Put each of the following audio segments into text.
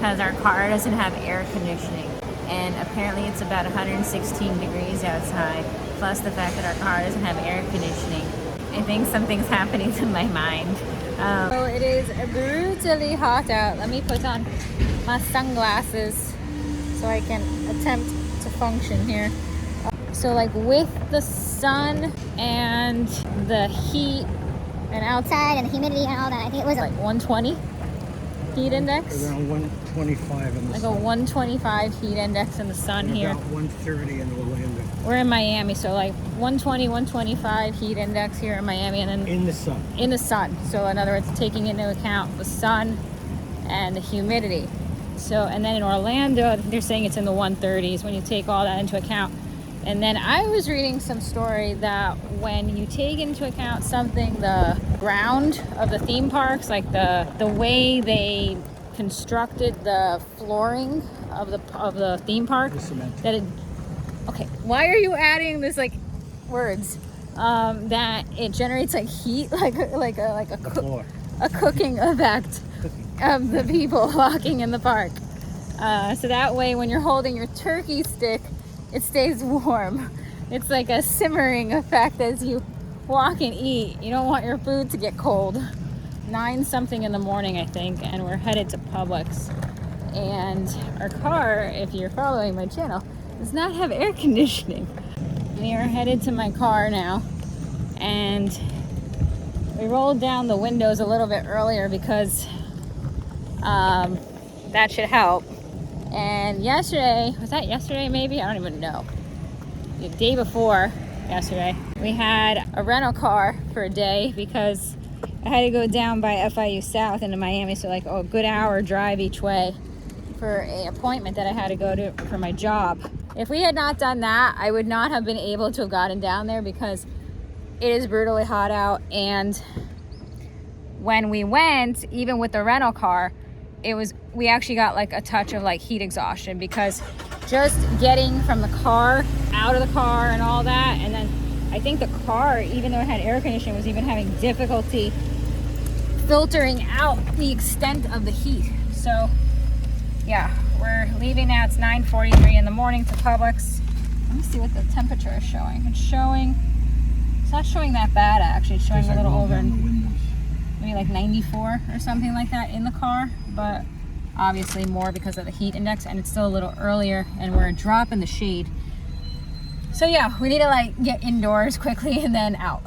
because our car doesn't have air conditioning. And apparently it's about 116 degrees outside, plus the fact that our car doesn't have air conditioning. I think something's happening to my mind. So it is brutally hot out. Let me put on my sunglasses so I can attempt to function here. So like with the sun and the heat and outside and the humidity and all that, I think it was like 120 heat index. Around 125 in the like sun. a 125 heat index in the sun and here. About 130 in Orlando. We're in Miami, so like 120, 125 heat index here in Miami, and then in the sun. In the sun. So in other words, taking into account the sun and the humidity. So, and then in Orlando, they're saying it's in the 130s when you take all that into account. And then I was reading some story that when you take into account something, the ground of the theme parks, like the way they constructed the flooring of the theme park, that it, okay, why are you adding this like words that it generates like heat, like a cooking effect of the people walking in the park. So that way when you're holding your turkey stick, it stays warm. It's like a simmering effect as you walk and eat. You don't want your food to get cold. 9 something in the morning, I think, and we're headed to Publix. And our car, if you're following my channel, does not have air conditioning. We are headed to my car now, and we rolled down the windows a little bit earlier because that should help. And yesterday, was that yesterday maybe? I don't even know. The day before yesterday, we had a rental car for a day because I had to go down by FIU South into Miami, so like a good hour drive each way for an appointment that I had to go to for my job. If we had not done that, I would not have been able to have gotten down there because it is brutally hot out. And when we went, even with the rental car, we actually got like a touch of like heat exhaustion because just getting from the car out of the car and all that, and then I think the car, even though it had air conditioning, was even having difficulty filtering out the extent of the heat. So yeah, we're leaving now. It's 9:43 in the morning to Publix. Let me see what the temperature is showing. It's not showing that bad actually. It's showing a little over, maybe like 94 or something like that in the car, but obviously more because of the heat index, and it's still a little earlier and we're a drop in the shade. So yeah, we need to like get indoors quickly and then out.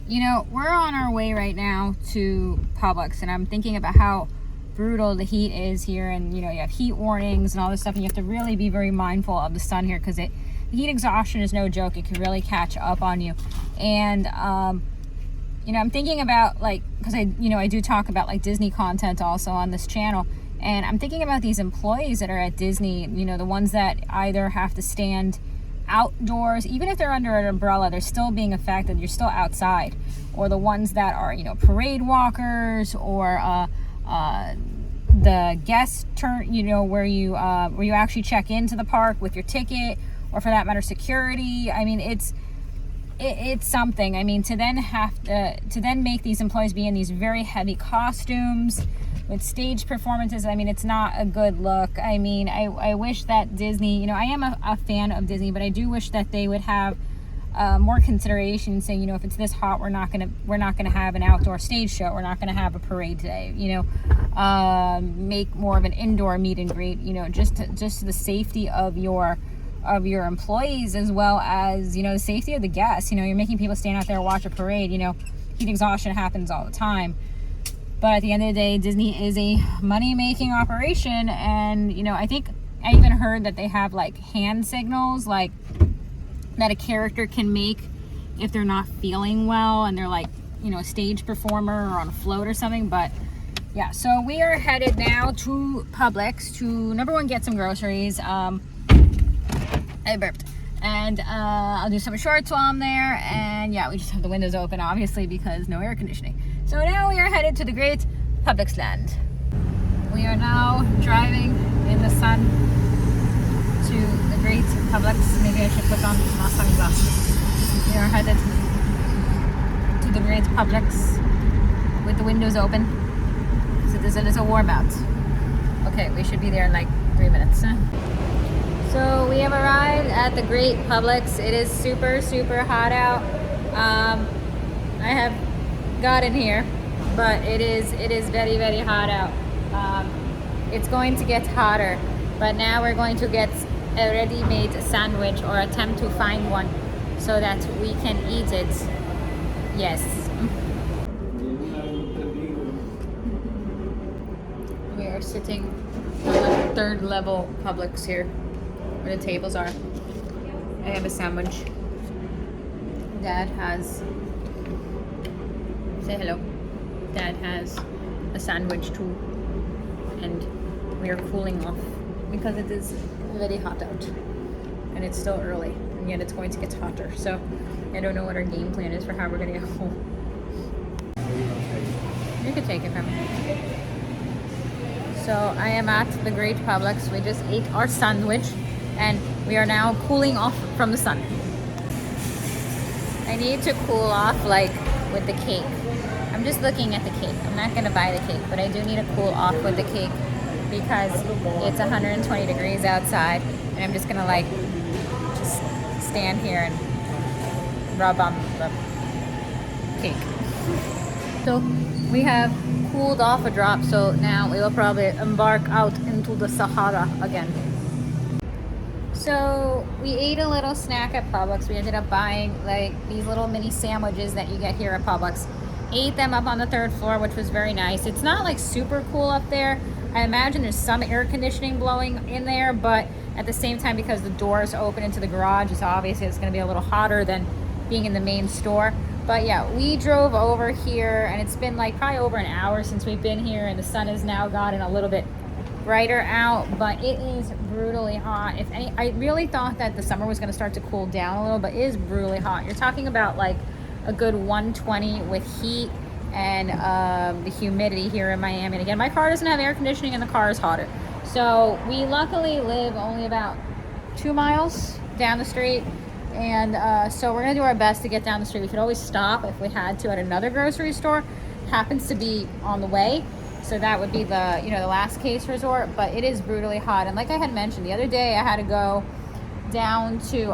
You know, we're on our way right now to Publix, and I'm thinking about how brutal the heat is here, and you know, you have heat warnings and all this stuff, and you have to really be very mindful of the sun here because the heat exhaustion is no joke. It can really catch up on you. And you know, I'm thinking about like, because I do talk about like Disney content also on this channel, and I'm thinking about these employees that are at Disney, you know, the ones that either have to stand outdoors, even if they're under an umbrella, they're still being affected, you're still outside, or the ones that are, you know, parade walkers, or the guest turn, you know, where you actually check into the park with your ticket, or for that matter security. I mean, it's something. I mean, to then make these employees be in these very heavy costumes with stage performances, I mean, it's not a good look. I mean, I wish that Disney, you know, I am a fan of Disney, but I do wish that they would have more consideration, saying, you know, if it's this hot, we're not gonna have an outdoor stage show, we're not gonna have a parade today, you know, make more of an indoor meet and greet, you know, just the safety of your employees, as well as, you know, the safety of the guests. You know, you're making people stand out there and watch a parade. You know, heat exhaustion happens all the time, but at the end of the day, Disney is a money-making operation. And you know, I think I even heard that they have like hand signals, like that a character can make if they're not feeling well and they're like, you know, a stage performer or on a float or something. But yeah, so we are headed now to Publix to, number one, get some groceries. I burped. And I'll do some shorts while I'm there. And yeah, we just have the windows open, obviously, because no air conditioning. So now we are headed to the great Publix land. We are now driving in the sun to the great Publix. Maybe I should put on my sunglasses. We are headed to the great Publix with the windows open, so it is a little warm out. Okay, we should be there in like 3 minutes. So we have arrived at the Great Publix. It is super, super hot out. I have gotten here, but it is very, very hot out. It's going to get hotter, but now we're going to get a ready-made sandwich or attempt to find one so that we can eat it. Yes. We are sitting on the third level Publix here, where the tables are. I have a sandwich. Dad has, say hello. Dad has a sandwich too. And we are cooling off because it is very hot out. And it's still early, and yet it's going to get hotter. So I don't know what our game plan is for how we're gonna get home. You could take it from me. So I am at the Great Publix. We just ate our sandwich and we are now cooling off from the sun. I need to cool off like with the cake. I'm just looking at the cake. I'm not gonna buy the cake, but I do need to cool off with the cake because it's 120 degrees outside and I'm just gonna like just stand here and rub on the cake. So we have cooled off a drop, so now we will probably embark out into the Sahara again. So we ate a little snack at Publix. We ended up buying like these little mini sandwiches that you get here at Publix. Ate them up on the third floor, which was very nice. It's not like super cool up there. I imagine there's some air conditioning blowing in there, but at the same time, because the doors open into the garage, it's obviously it's gonna be a little hotter than being in the main store. But yeah, we drove over here and it's been like probably over an hour since we've been here, and the sun has now gotten a little bit brighter out, but it is brutally hot. If any, I really thought that the summer was going to start to cool down a little, but it is brutally hot. You're talking about like a good 120 with heat and the humidity here in Miami. And again, my car doesn't have air conditioning and the car is hotter. So we luckily live only about 2 miles down the street. And so we're gonna do our best to get down the street. We could always stop if we had to at another grocery store. Happens to be on the way. So that would be the, the last case resort, but it is brutally hot. And like I had mentioned the other day, I had to go down to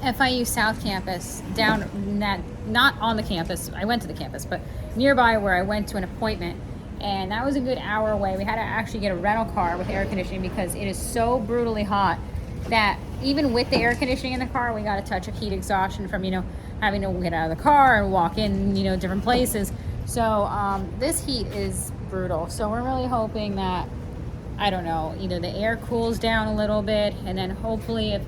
FIU South Campus, not on the campus. I went to the campus, but nearby where I went to an appointment. And that was a good hour away. We had to actually get a rental car with air conditioning because it is so brutally hot that even with the air conditioning in the car, we got a touch of heat exhaustion from, having to get out of the car and walk in, different places. So this heat is brutal. So we're really hoping that, I don't know, either the air cools down a little bit, and then hopefully if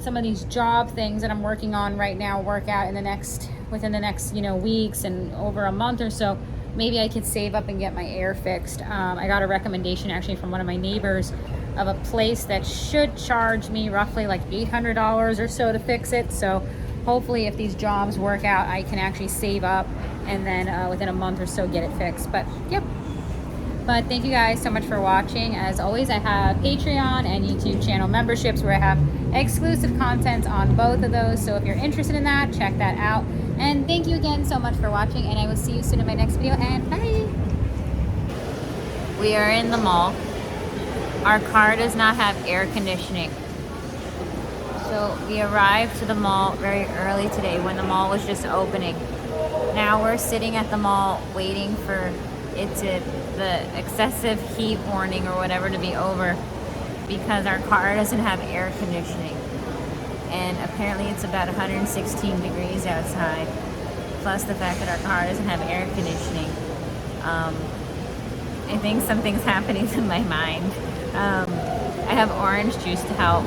some of these job things that I'm working on right now work out within the next, weeks and over a month or so, maybe I could save up and get my air fixed. I got a recommendation actually from one of my neighbors of a place that should charge me roughly like $800 or so to fix it. So hopefully if these jobs work out, I can actually save up and then within a month or so get it fixed. But yep. But thank you guys so much for watching. As always, I have Patreon and YouTube channel memberships where I have exclusive content on both of those. So if you're interested in that, check that out. And thank you again so much for watching, and I will see you soon in my next video, and bye. We are in the mall. Our car does not have air conditioning. So we arrived to the mall very early today when the mall was just opening. Now we're sitting at the mall waiting for the excessive heat warning or whatever to be over because our car doesn't have air conditioning. And apparently it's about 116 degrees outside, plus the fact that our car doesn't have air conditioning. I think something's happening to my mind. I have orange juice to help.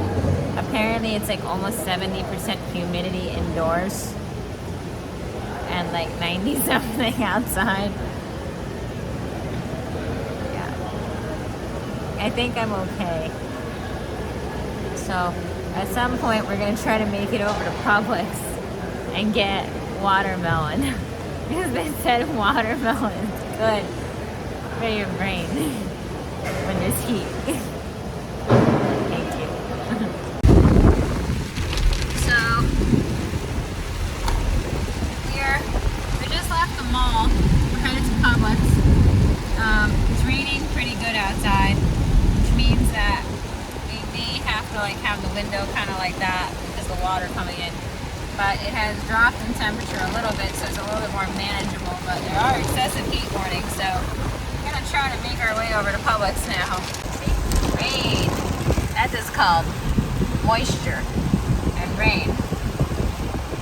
Apparently it's like almost 70% humidity indoors and like 90 something outside. Yeah, I think I'm okay. So at some point we're gonna try to make it over to Publix and get watermelon because they said watermelon is good for your brain when there's heat. Thank you. So we just left the mall. We're headed to Publix. It's raining pretty good outside. means that we may have to like have the window kind of like that because the water coming in. But it has dropped in temperature a little bit, so it's a little bit more manageable. But there are excessive heat warnings, so we're gonna try to make our way over to Publix now. Rain. That is called moisture and rain.